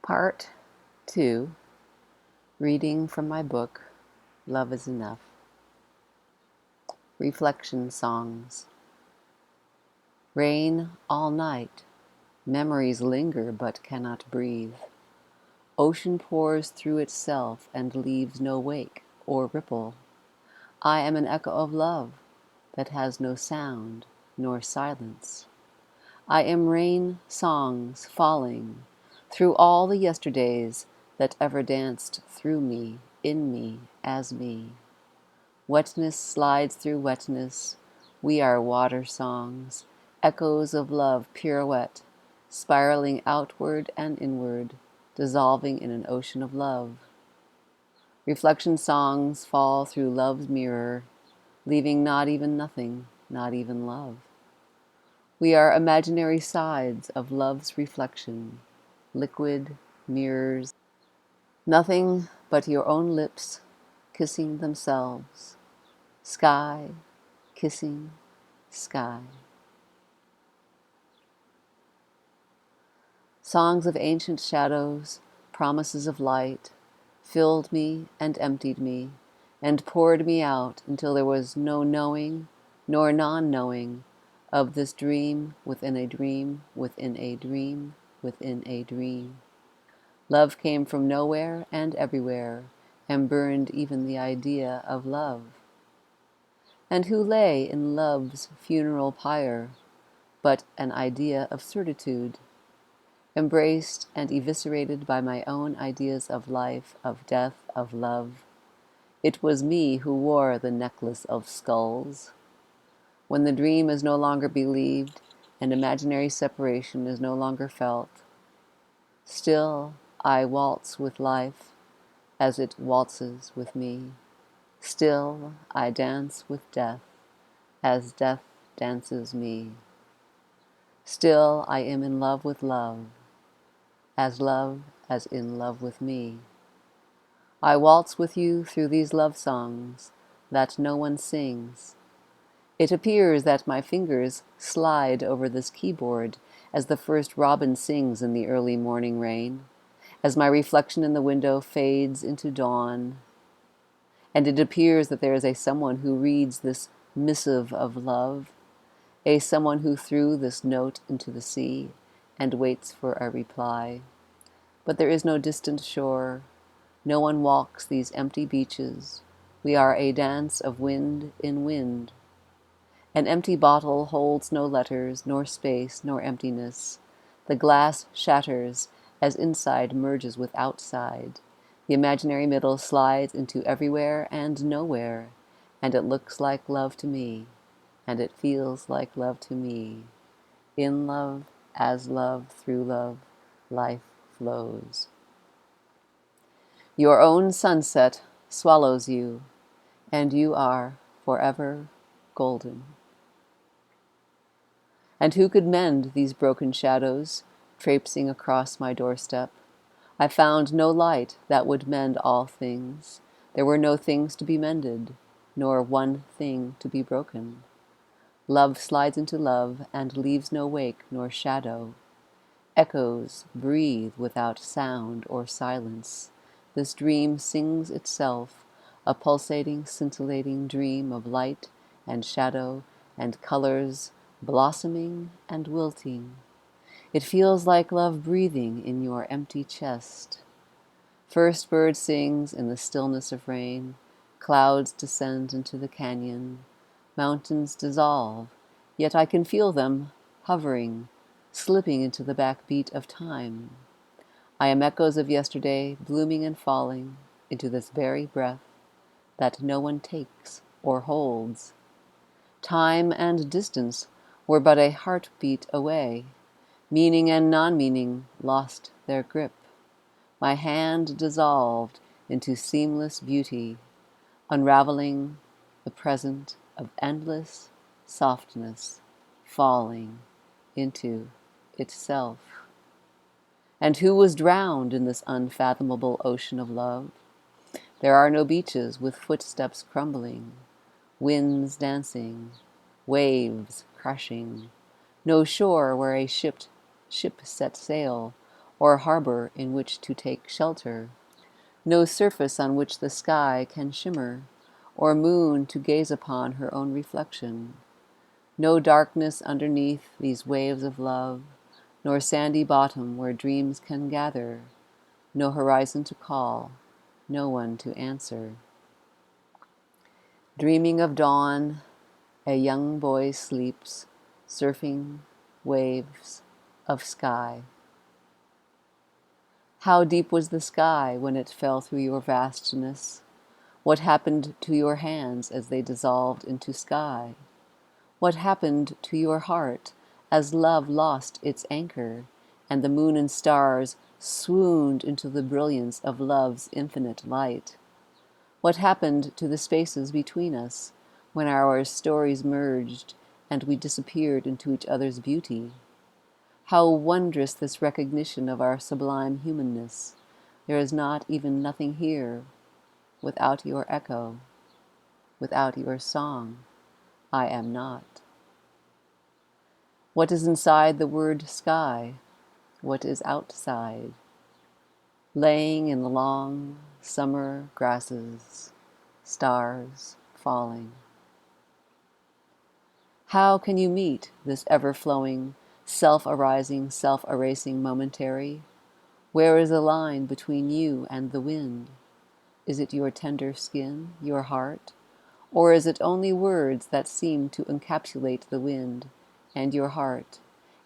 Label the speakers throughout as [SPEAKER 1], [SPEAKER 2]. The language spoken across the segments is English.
[SPEAKER 1] Part 2, reading from my book, Love is Enough. Reflection Songs. Rain all night, memories linger but cannot breathe. Ocean pours through itself and leaves no wake or ripple. I am an echo of love that has no sound nor silence. I am rain songs falling through all the yesterdays that ever danced through me, in me, as me. Wetness slides through wetness. We are water songs, echoes of love pirouette, spiraling outward and inward, dissolving in an ocean of love. Reflection songs fall through love's mirror, leaving not even nothing, not even love. We are imaginary sides of love's reflection, liquid mirrors, nothing but your own lips kissing themselves, sky kissing sky. Songs of ancient shadows, promises of light, filled me and emptied me, and poured me out until there was no knowing nor non-knowing of this dream within a dream within a dream within a dream. Love came from nowhere and everywhere, and burned even the idea of love. And who lay in love's funeral pyre but an idea of certitude, embraced and eviscerated by my own ideas of life, of death, of love? It was me who wore the necklace of skulls. When the dream is no longer believed and imaginary separation is no longer felt, still I waltz with life as it waltzes with me. Still I dance with death as death dances me. Still I am in love with love as in love with me. I waltz with you through these love songs that no one sings. It appears that my fingers slide over this keyboard as the first robin sings in the early morning rain, as my reflection in the window fades into dawn. And it appears that there is a someone who reads this missive of love, a someone who threw this note into the sea and waits for a reply. But there is no distant shore. No one walks these empty beaches. We are a dance of wind in wind. An empty bottle holds no letters, nor space, nor emptiness. The glass shatters as inside merges with outside. The imaginary middle slides into everywhere and nowhere, and it looks like love to me, and it feels like love to me. In love, as love, through love, life flows. Your own sunset swallows you, and you are forever golden. And who could mend these broken shadows traipsing across my doorstep? I found no light that would mend all things. There were no things to be mended, nor one thing to be broken. Love slides into love and leaves no wake nor shadow. Echoes breathe without sound or silence. This dream sings itself, a pulsating, scintillating dream of light and shadow and colors blossoming and wilting. It feels like love breathing in your empty chest. First bird sings in the stillness of rain. Clouds descend into the canyon. Mountains dissolve, yet I can feel them hovering, slipping into the backbeat of time. I am echoes of yesterday, blooming and falling into this very breath that no one takes or holds. Time and distance were but a heartbeat away. Meaning and non-meaning lost their grip. My hand dissolved into seamless beauty, unraveling the present of endless softness, falling into itself. And who was drowned in this unfathomable ocean of love? There are no beaches with footsteps crumbling, winds dancing, waves crashing, no shore where a ship set sail, or harbor in which to take shelter, no surface on which the sky can shimmer, or moon to gaze upon her own reflection, no darkness underneath these waves of love, nor sandy bottom where dreams can gather, no horizon to call, no one to answer. Dreaming of dawn, a young boy sleeps, surfing waves of sky. How deep was the sky when it fell through your vastness? What happened to your hands as they dissolved into sky? What happened to your heart as love lost its anchor and the moon and stars swooned into the brilliance of love's infinite light? What happened to the spaces between us when our stories merged and we disappeared into each other's beauty? How wondrous this recognition of our sublime humanness! There is not even nothing here without your echo, without your song. I am not. What is inside the word sky? What is outside? Laying in the long summer grasses, stars falling. How can you meet this ever-flowing, self-arising, self-erasing momentary? Where is the line between you and the wind? Is it your tender skin, your heart? Or is it only words that seem to encapsulate the wind and your heart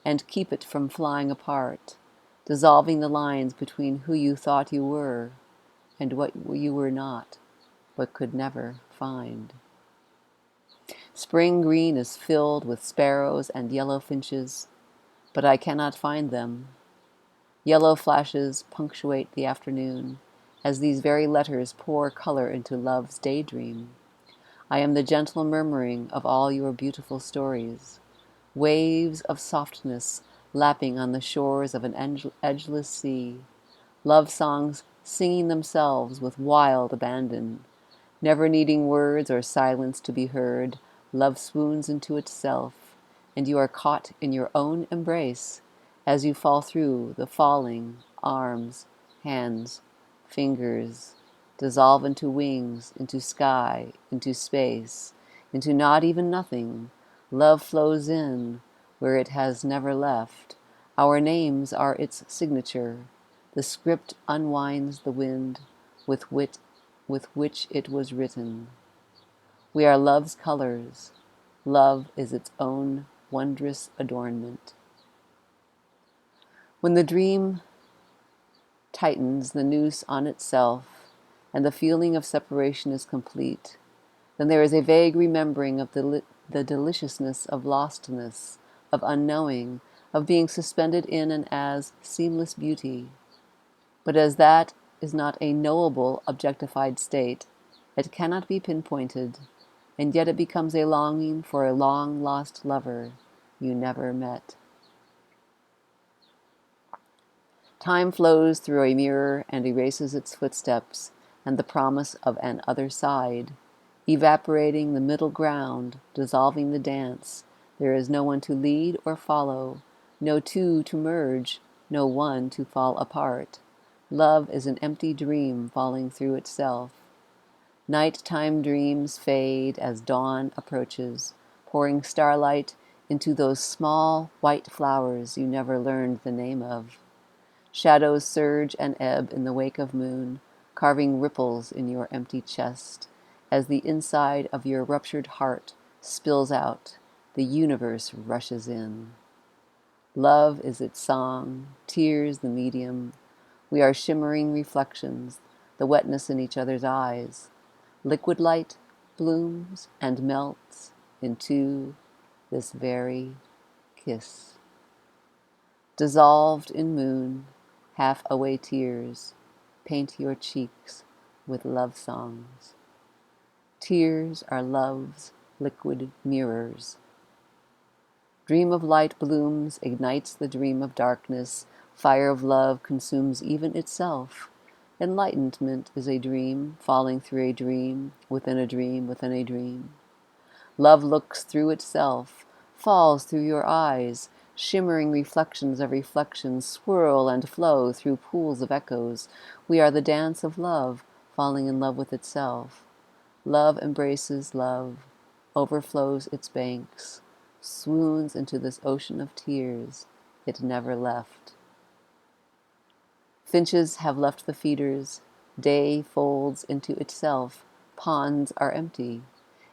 [SPEAKER 1] and keep it from flying apart, dissolving the lines between who you thought you were and what you were not, but could never find? Spring green is filled with sparrows and yellow finches, but I cannot find them. Yellow flashes punctuate the afternoon, as these very letters pour color into love's daydream. I am the gentle murmuring of all your beautiful stories, waves of softness lapping on the shores of an edgeless sea, love songs singing themselves with wild abandon. Never needing words or silence to be heard, love swoons into itself, and you are caught in your own embrace as you fall through the falling arms, hands, fingers, dissolve into wings, into sky, into space, into not even nothing. Love flows in where it has never left. Our names are its signature. The script unwinds the wind with which it was written. We are love's colors. Love is its own wondrous adornment. When the dream tightens the noose on itself and the feeling of separation is complete, then there is a vague remembering of the deliciousness of lostness, of unknowing, of being suspended in and as seamless beauty. But as that is not a knowable, objectified state, it cannot be pinpointed, and yet it becomes a longing for a long-lost lover you never met. Time flows through a mirror and erases its footsteps and the promise of an other side, evaporating the middle ground, dissolving the dance. There is no one to lead or follow, no two to merge, no one to fall apart. Love is an empty dream falling through itself. Nighttime dreams fade as dawn approaches, pouring starlight into those small white flowers you never learned the name of. Shadows surge and ebb in the wake of moon, carving ripples in your empty chest. As the inside of your ruptured heart spills out, the universe rushes in. Love is its song, tears the medium. We are shimmering reflections, the wetness in each other's eyes. Liquid light blooms and melts into this very kiss. Dissolved in moon, half away tears, paint your cheeks with love songs. Tears are love's liquid mirrors. Dream of light blooms, ignites the dream of darkness. Fire of love consumes even itself. Enlightenment is a dream, falling through a dream, within a dream, within a dream. Love looks through itself, falls through your eyes, Shimmering reflections of reflections swirl and flow through pools of echoes. We are the dance of love, falling in love with itself. Love embraces love, overflows its banks, swoons into this ocean of tears it never left. Finches have left the feeders. Day folds into itself. Ponds are empty.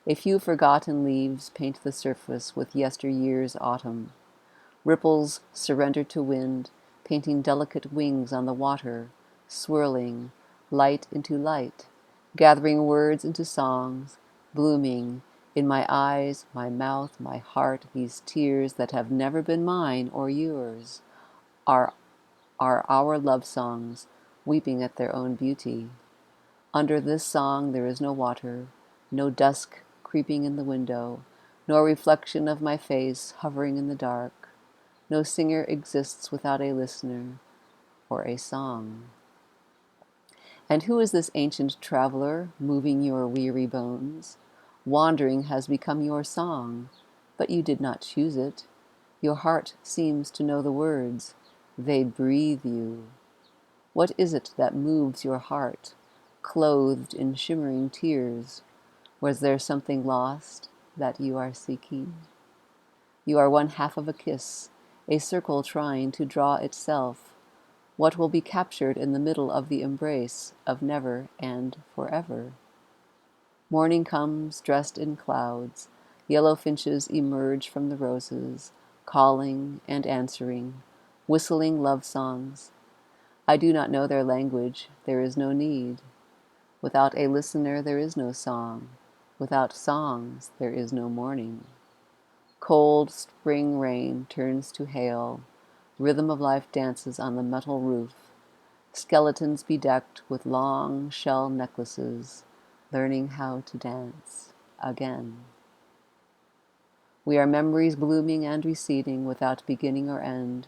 [SPEAKER 1] A few forgotten leaves paint the surface with yesteryear's autumn. Ripples surrender to wind, painting delicate wings on the water, swirling, light into light, gathering words into songs, blooming, in my eyes, my mouth, my heart, these tears that have never been mine or yours, are our love songs, weeping at their own beauty. Under this song there is no water, no dusk creeping in the window, nor reflection of my face hovering in the dark. No singer exists without a listener or a song. And who is this ancient traveler moving your weary bones? Wandering has become your song, but you did not choose it. Your heart seems to know the words. They breathe you. What is it that moves your heart, clothed in shimmering tears? Was there something lost that you are seeking? You are one half of a kiss, a circle trying to draw itself. What will be captured in the middle of the embrace of never and forever? Morning comes, dressed in clouds. Yellow finches emerge from the roses, calling and answering, whistling love songs. I do not know their language. There is no need. Without a listener, there is no song. Without songs, there is no morning. Cold spring rain turns to hail. Rhythm of life dances on the metal roof. Skeletons bedecked with long shell necklaces, learning how to dance again. We are memories blooming and receding without beginning or end.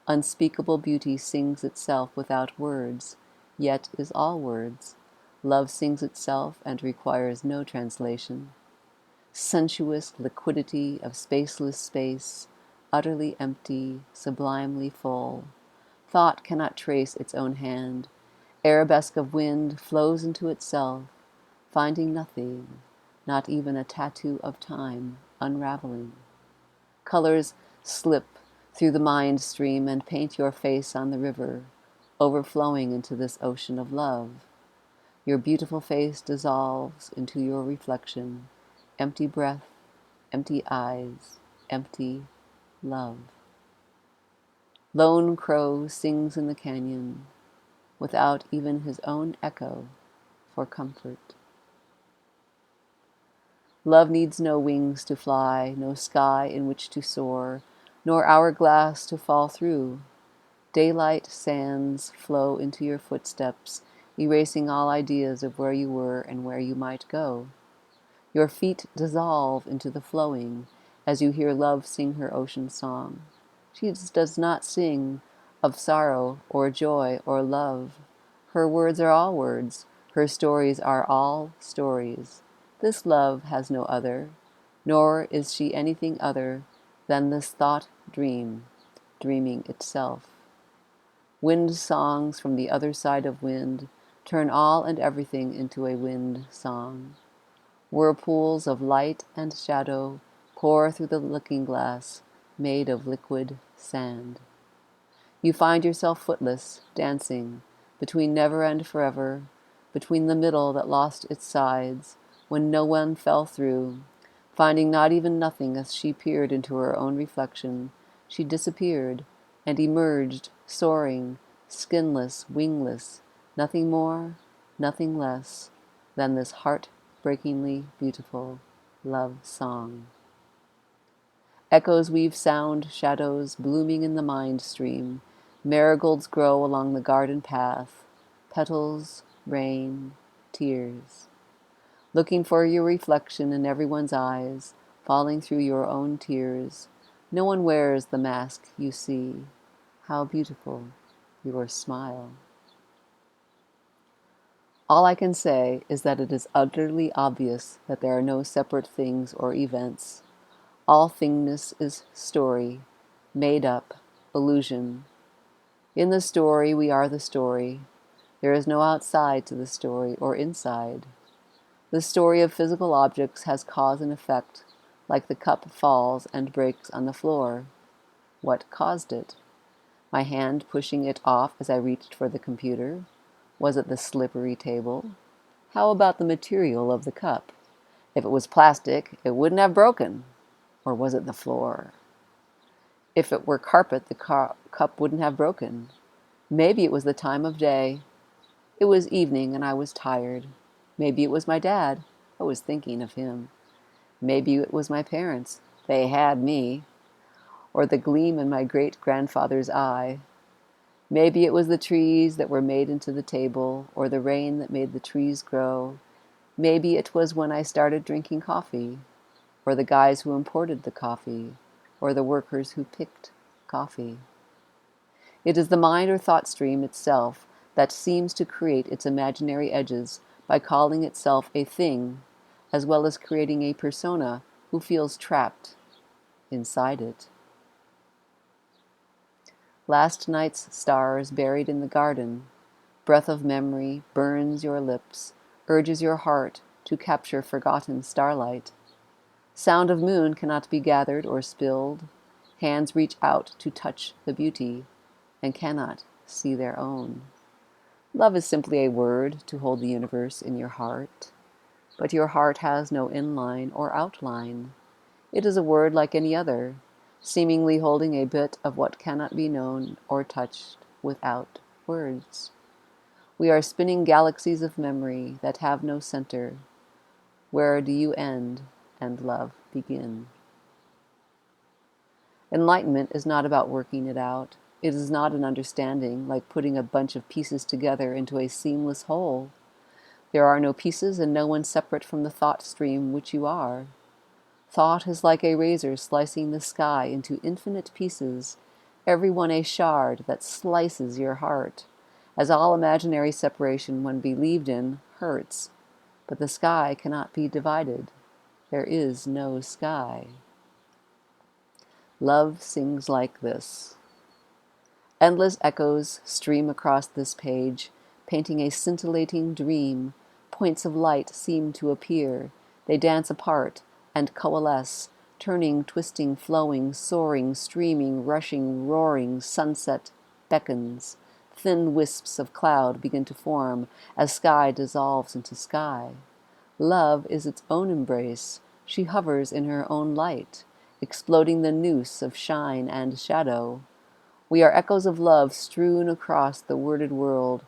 [SPEAKER 1] Unspeakable beauty sings itself without words, yet is all words. Love sings itself and requires no translation. Sensuous liquidity of spaceless space, utterly empty, sublimely full. Thought cannot trace its own hand. Arabesque of wind flows into itself, finding nothing, not even a tattoo of time unraveling. Colors slip through the mind stream and paint your face on the river, overflowing into this ocean of love. Your beautiful face dissolves into your reflection, empty breath, empty eyes, empty love. Lone crow sings in the canyon, without even his own echo for comfort. Love needs no wings to fly, no sky in which to soar, nor hourglass to fall through. Daylight sands flow into your footsteps, erasing all ideas of where you were and where you might go. Your feet dissolve into the flowing as you hear love sing her ocean song. She does not sing of sorrow or joy or love. Her words are all words. Her stories are all stories. This love has no other, nor is she anything other than this thought dream, dreaming itself. Wind songs from the other side of wind turn all and everything into a wind song. Whirlpools of light and shadow pour through the looking-glass made of liquid sand. You find yourself footless, dancing, between never and forever, between the middle that lost its sides, when no one fell through. Finding not even nothing as she peered into her own reflection, she disappeared and emerged, soaring, skinless, wingless, nothing more, nothing less than this heart-breakingly beautiful love song. Echoes weave sound, shadows blooming in the mind stream. Marigolds grow along the garden path. Petals, rain, tears. Looking for your reflection in everyone's eyes, falling through your own tears. No one wears the mask you see. How beautiful your smile. All I can say is that it is utterly obvious that there are no separate things or events. All thingness is story, made up, illusion. In the story, we are the story. There is no outside to the story or inside. The story of physical objects has cause and effect, like the cup falls and breaks on the floor. What caused it? My hand pushing it off as I reached for the computer? Was it the slippery table? How about the material of the cup? If it was plastic, it wouldn't have broken. Or was it the floor? If it were carpet, the cup wouldn't have broken. Maybe it was the time of day. It was evening and I was tired. Maybe it was my dad. I was thinking of him. Maybe it was my parents. They had me. Or the gleam in my great-grandfather's eye. Maybe it was the trees that were made into the table, or the rain that made the trees grow. Maybe it was when I started drinking coffee, or the guys who imported the coffee, or the workers who picked coffee. It is the mind or thought stream itself that seems to create its imaginary edges by calling itself a thing, as well as creating a persona who feels trapped inside it. Last night's stars buried in the garden, breath of memory burns your lips, urges your heart to capture forgotten starlight. Sound of moon cannot be gathered or spilled. Hands reach out to touch the beauty and cannot see their own. Love is simply a word to hold the universe in your heart, but your heart has no inline or outline. It is a word like any other, seemingly holding a bit of what cannot be known or touched without words. We are spinning galaxies of memory that have no center. Where do you end and love begin? Enlightenment is not about working it out. It is not an understanding like putting a bunch of pieces together into a seamless whole. There are no pieces and no one separate from the thought stream which you are. Thought is like a razor slicing the sky into infinite pieces, every one a shard that slices your heart, as all imaginary separation when believed in hurts. But the sky cannot be divided. There is no sky. Love sings like this. Endless echoes stream across this page, painting a scintillating dream. Points of light seem to appear. They dance apart and coalesce, turning, twisting, flowing, soaring, streaming, rushing, roaring. Sunset beckons. Thin wisps of cloud begin to form as sky dissolves into sky. Love is its own embrace. She hovers in her own light, exploding the noose of shine and shadow. We are echoes of love strewn across the worded world,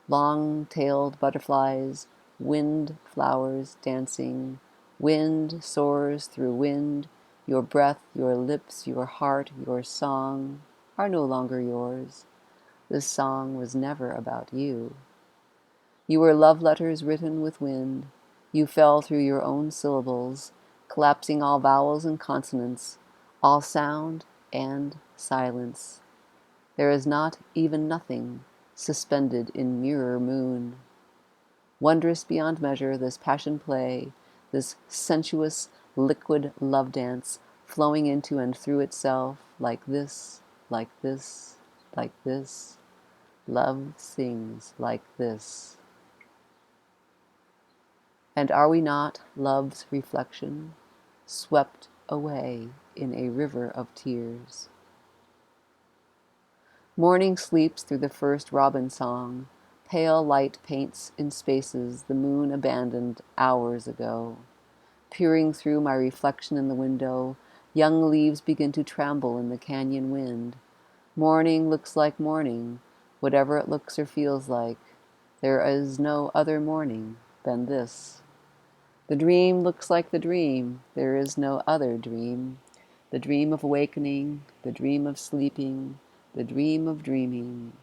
[SPEAKER 1] long-tailed butterflies, wind flowers dancing. Wind soars through wind. Your breath, your lips, your heart, your song are no longer yours. This song was never about you. You were love letters written with wind. You fell through your own syllables, collapsing all vowels and consonants, all sound and silence. There is not even nothing suspended in mirror moon. Wondrous beyond measure, this passion play, this sensuous, liquid love dance, flowing into and through itself, like this, like this, like this. Love sings like this. And are we not love's reflection, swept away in a river of tears? Morning sleeps through the first robin song. Pale light paints in spaces the moon abandoned hours ago. Peering through my reflection in the window, young leaves begin to tremble in the canyon wind. Morning looks like morning, whatever it looks or feels like. There is no other morning than this. The dream looks like the dream. There is no other dream. The dream of awakening, the dream of sleeping, the dream of dreaming.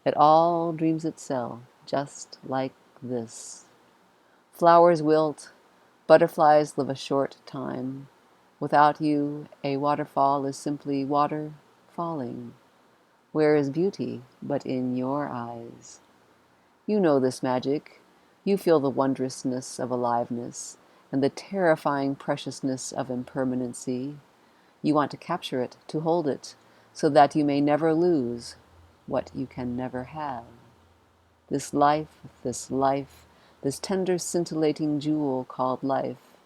[SPEAKER 1] It all dreams itself, just like this. Flowers wilt, butterflies live a short time. Without you, a waterfall is simply water falling. Where is beauty but in your eyes? You know this magic. You feel the wondrousness of aliveness and the terrifying preciousness of impermanency. You want to capture it, to hold it, so that you may never lose what you can never have. This life, this tender scintillating jewel called life,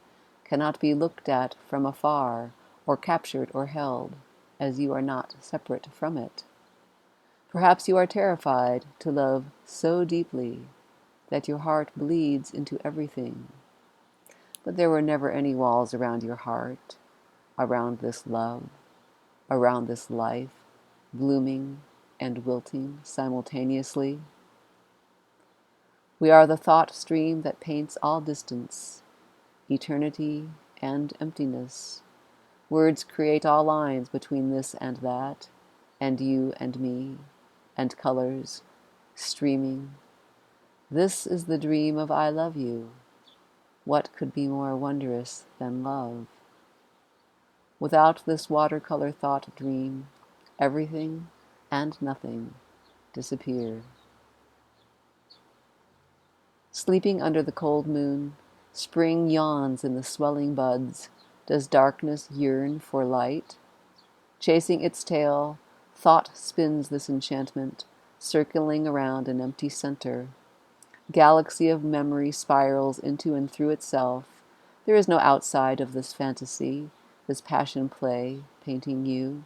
[SPEAKER 1] cannot be looked at from afar or captured or held, as you are not separate from it. Perhaps you are terrified to love so deeply that your heart bleeds into everything. But there were never any walls around your heart, around this love, around this life, blooming and wilting simultaneously. We are the thought stream that paints all distance, eternity and emptiness. Words create all lines between this and that, and you and me, and colors streaming. This is the dream of I love you. What could be more wondrous than love? Without this watercolor thought dream, everything and nothing disappear. Sleeping under the cold moon, spring yawns in the swelling buds. Does darkness yearn for light? Chasing its tail, thought spins this enchantment, circling around an empty center. Galaxy of memory spirals into and through itself. There is no outside of this fantasy, this passion play, painting you.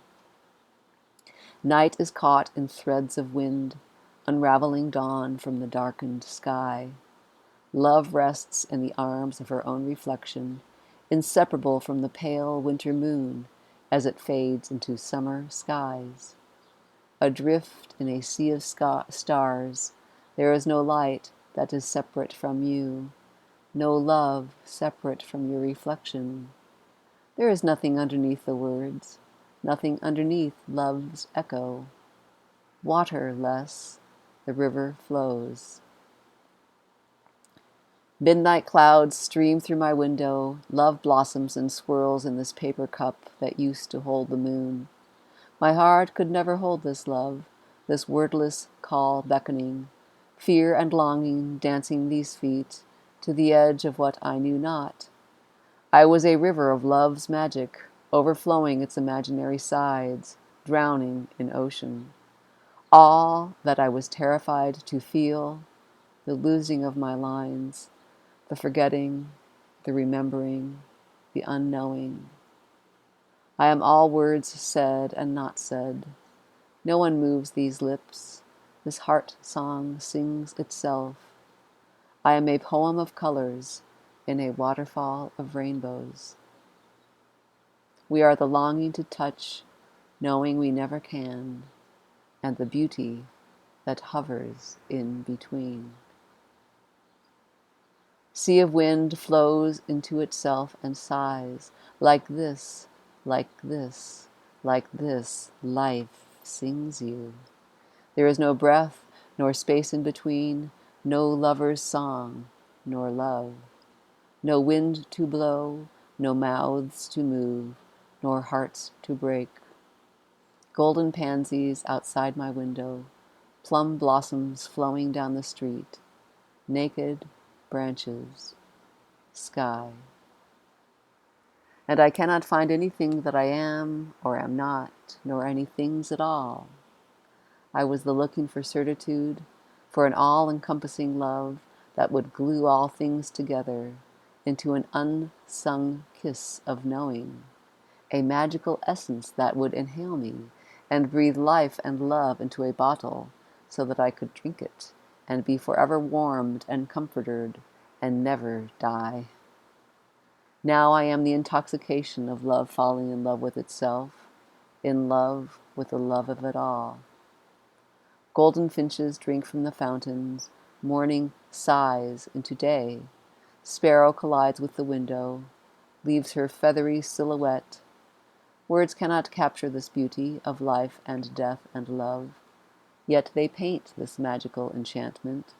[SPEAKER 1] Night is caught in threads of wind, unraveling dawn from the darkened sky. Love rests in the arms of her own reflection, inseparable from the pale winter moon as it fades into summer skies. Adrift in a sea of stars, there is no light that is separate from you, no love separate from your reflection. There is nothing underneath the words, nothing underneath love's echo. Waterless, the river flows. Midnight clouds stream through my window. Love blossoms and swirls in this paper cup that used to hold the moon. My heart could never hold this love, this wordless call beckoning, fear and longing dancing these feet to the edge of what I knew not. I was a river of love's magic, overflowing its imaginary sides, drowning in ocean. All that I was terrified to feel, the losing of my lines, the forgetting, the remembering, the unknowing. I am all words said and not said. No one moves these lips. This heart song sings itself. I am a poem of colors in a waterfall of rainbows. We are the longing to touch, knowing we never can, and the beauty that hovers in between. Sea of wind flows into itself and sighs, like this, like this, like this, life sings you. There is no breath, nor space in between, no lover's song, nor love. No wind to blow, no mouths to move, nor hearts to break. Golden pansies outside my window, plum blossoms flowing down the street, naked branches, sky. And I cannot find anything that I am or am not, nor any things at all. I was the looking for certitude, for an all-encompassing love that would glue all things together into an unsung kiss of knowing, a magical essence that would inhale me and breathe life and love into a bottle so that I could drink it and be forever warmed and comforted and never die. Now I am the intoxication of love falling in love with itself, in love with the love of it all. Golden finches drink from the fountains, morning sighs into day. Sparrow collides with the window, leaves her feathery silhouette. Words cannot capture this beauty of life and death and love, yet they paint this magical enchantment,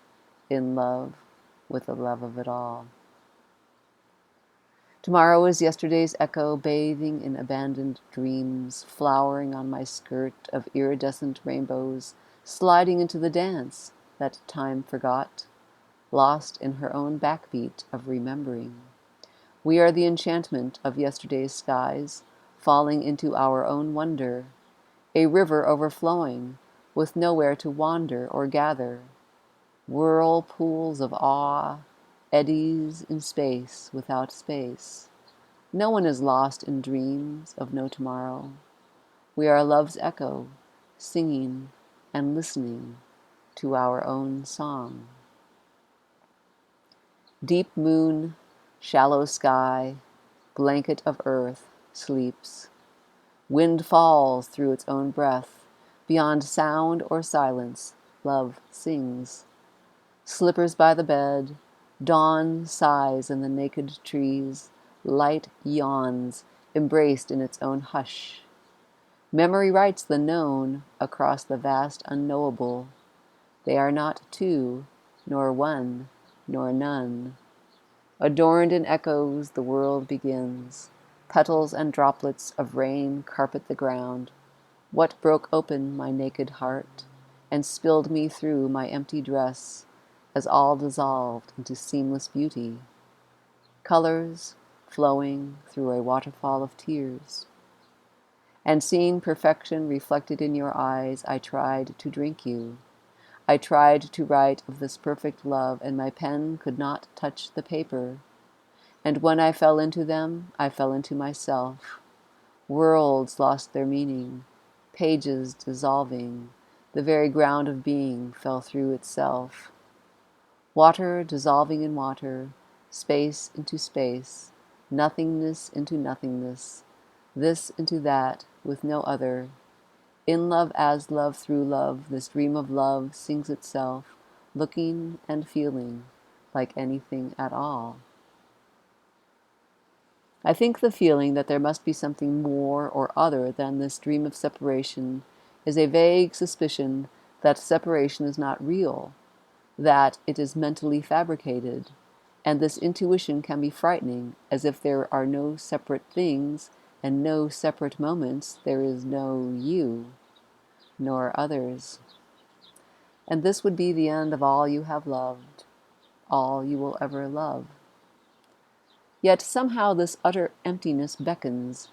[SPEAKER 1] in love with the love of it all. Tomorrow is yesterday's echo bathing in abandoned dreams, flowering on my skirt of iridescent rainbows, sliding into the dance that time forgot, lost in her own backbeat of remembering. We are the enchantment of yesterday's skies, falling into our own wonder, a river overflowing, with nowhere to wander or gather, whirlpools of awe, eddies in space without space. No one is lost in dreams of no tomorrow. We are love's echo, singing and listening to our own song. Deep moon, shallow sky, blanket of earth, sleeps. Wind falls through its own breath. Beyond sound or silence, love sings. Slippers by the bed, dawn sighs in the naked trees, light yawns, embraced in its own hush. Memory writes the known across the vast unknowable. They are not two, nor one, nor none. Adorned in echoes, the world begins. Petals and droplets of rain carpet the ground. What broke open my naked heart and spilled me through my empty dress, as all dissolved into seamless beauty, colors flowing through a waterfall of tears. And seeing perfection reflected in your eyes, I tried to drink you. I tried to write of this perfect love, and my pen could not touch the paper. And when I fell into them, I fell into myself. Worlds lost their meaning, pages dissolving, the very ground of being fell through itself. Water dissolving in water, space into space, nothingness into nothingness, this into that with no other. In love as love through love, this dream of love sings itself, looking and feeling like anything at all. I think the feeling that there must be something more or other than this dream of separation is a vague suspicion that separation is not real, that it is mentally fabricated, and this intuition can be frightening, as if there are no separate things and no separate moments, there is no you, nor others. And this would be the end of all you have loved, all you will ever love. Yet somehow this utter emptiness beckons,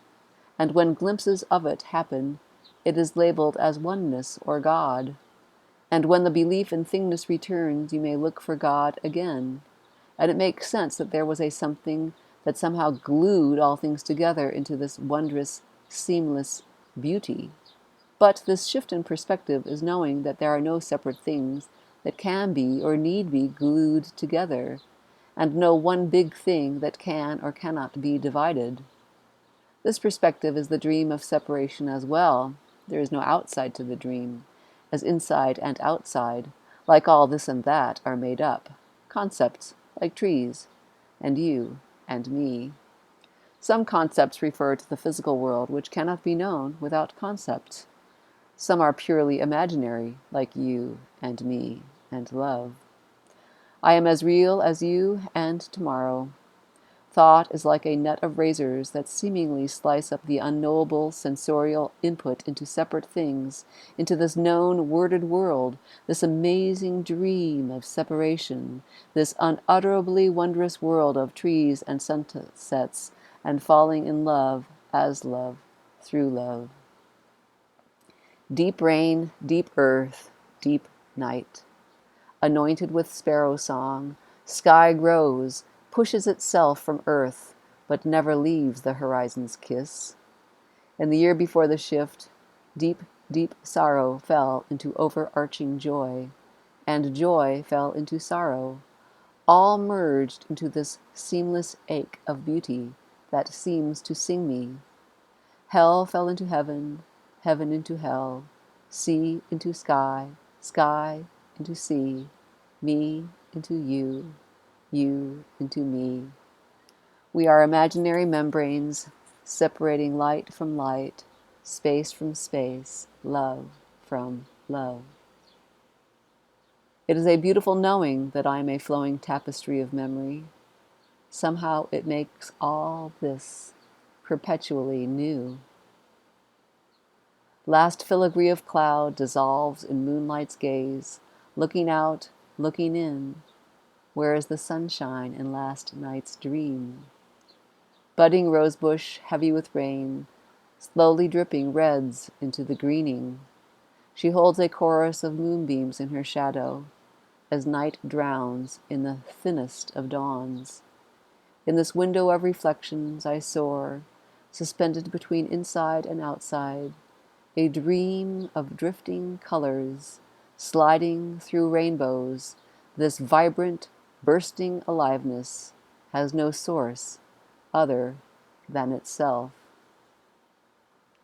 [SPEAKER 1] and when glimpses of it happen, it is labeled as oneness or God. And when the belief in thingness returns, you may look for God again. And it makes sense that there was a something that somehow glued all things together into this wondrous, seamless beauty. But this shift in perspective is knowing that there are no separate things that can be or need be glued together, and no one big thing that can or cannot be divided. This perspective is the dream of separation as well. There is no outside to the dream, as inside and outside, like all this and that, are made up. Concepts, like trees, and you, and me. Some concepts refer to the physical world, which cannot be known without concepts. Some are purely imaginary, like you and me and love. I am as real as you and tomorrow. Thought is like a net of razors that seemingly slice up the unknowable sensorial input into separate things, into this known worded world, this amazing dream of separation, this unutterably wondrous world of trees and sunsets and falling in love as love through love. Deep rain, deep earth, deep night. Anointed with sparrow song, sky grows, pushes itself from earth, but never leaves the horizon's kiss. In the year before the shift, deep, deep sorrow fell into overarching joy, and joy fell into sorrow, all merged into this seamless ache of beauty that seems to sing me. Hell fell into heaven, heaven into hell, sea into sky, sky into sea, me into you, you into me. We are imaginary membranes separating light from light, space from space, love from love. It is a beautiful knowing that I am a flowing tapestry of memory. Somehow it makes all this perpetually new. Last filigree of cloud dissolves in moonlight's gaze, looking out, looking in. Where is the sunshine in last night's dream? Budding rosebush, heavy with rain, slowly dripping reds into the greening. She holds a chorus of moonbeams in her shadow, as night drowns in the thinnest of dawns. In this window of reflections I soar, suspended between inside and outside, a dream of drifting colors, sliding through rainbows. This vibrant, bursting aliveness has no source other than itself.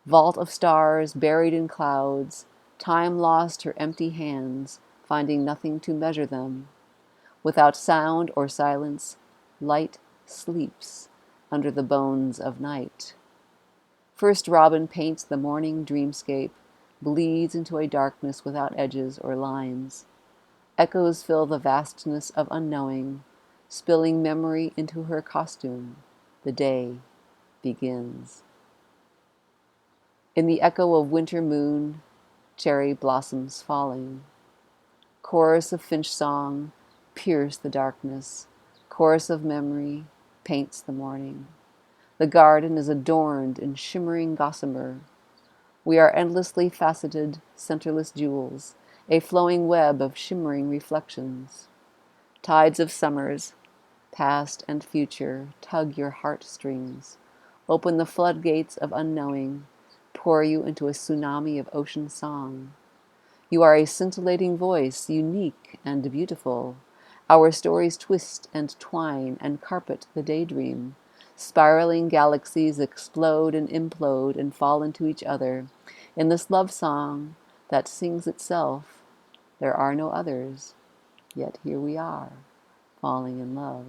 [SPEAKER 1] Vault of stars buried in clouds, time lost her empty hands, finding nothing to measure them. Without sound or silence, light sleeps under the bones of night. First robin paints the morning dreamscape, bleeds into a darkness without edges or lines. Echoes fill the vastness of unknowing, spilling memory into her costume. The day begins. In the echo of winter moon, cherry blossoms falling. Chorus of finch song pierce the darkness. Chorus of memory paints the morning. The garden is adorned in shimmering gossamer. We are endlessly faceted, centerless jewels, a flowing web of shimmering reflections. Tides of summers, past and future, tug your heartstrings, open the floodgates of unknowing, pour you into a tsunami of ocean song. You are a scintillating voice, unique and beautiful. Our stories twist and twine and carpet the daydream. Spiraling galaxies explode and implode and fall into each other. In this love song that sings itself, there are no others, yet here we are, falling in love.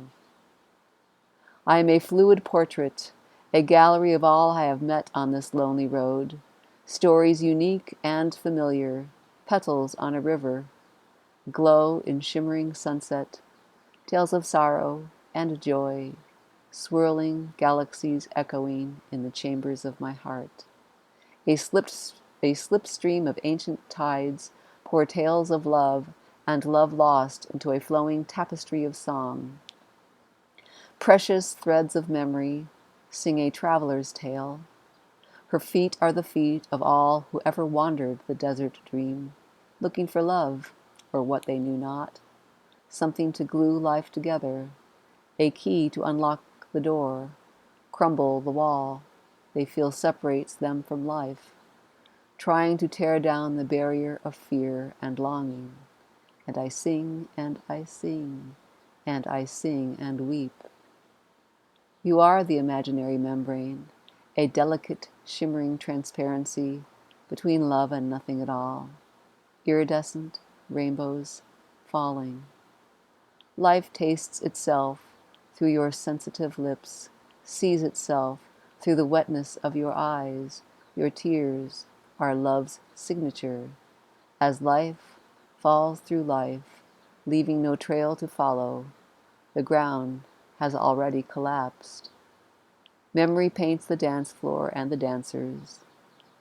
[SPEAKER 1] I am a fluid portrait, a gallery of all I have met on this lonely road. Stories unique and familiar, petals on a river, glow in shimmering sunset, tales of sorrow and joy, swirling galaxies echoing in the chambers of my heart. A slipstream of ancient tides pour tales of love and love lost into a flowing tapestry of song. Precious threads of memory sing a traveler's tale. Her feet are the feet of all who ever wandered the desert dream, looking for love, or what they knew not, something to glue life together, a key to unlock the door, crumble the wall they feel separates them from life, trying to tear down the barrier of fear and longing. And I sing, and I sing, and I sing and weep. You are the imaginary membrane, a delicate, shimmering transparency between love and nothing at all. Iridescent rainbows falling. Life tastes itself through your sensitive lips, sees itself through the wetness of your eyes. Your tears are love's signature. As life falls through life, leaving no trail to follow, the ground has already collapsed. Memory paints the dance floor and the dancers.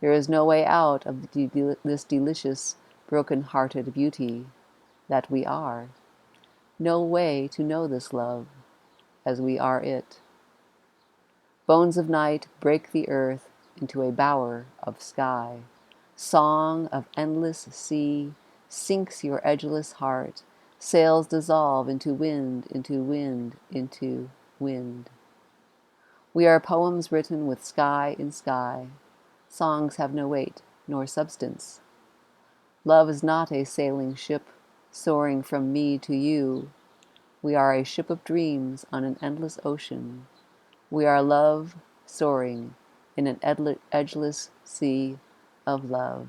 [SPEAKER 1] There is no way out of this delicious, broken-hearted beauty that we are. No way to know this love as we are it. Bones of night break the earth into a bower of sky. Song of endless sea sinks your edgeless heart. Sails dissolve into wind, into wind, into wind. We are poems written with sky in sky. Songs have no weight nor substance. Love is not a sailing ship soaring from me to you. We are a ship of dreams on an endless ocean. We are love soaring in an edgeless sea of love.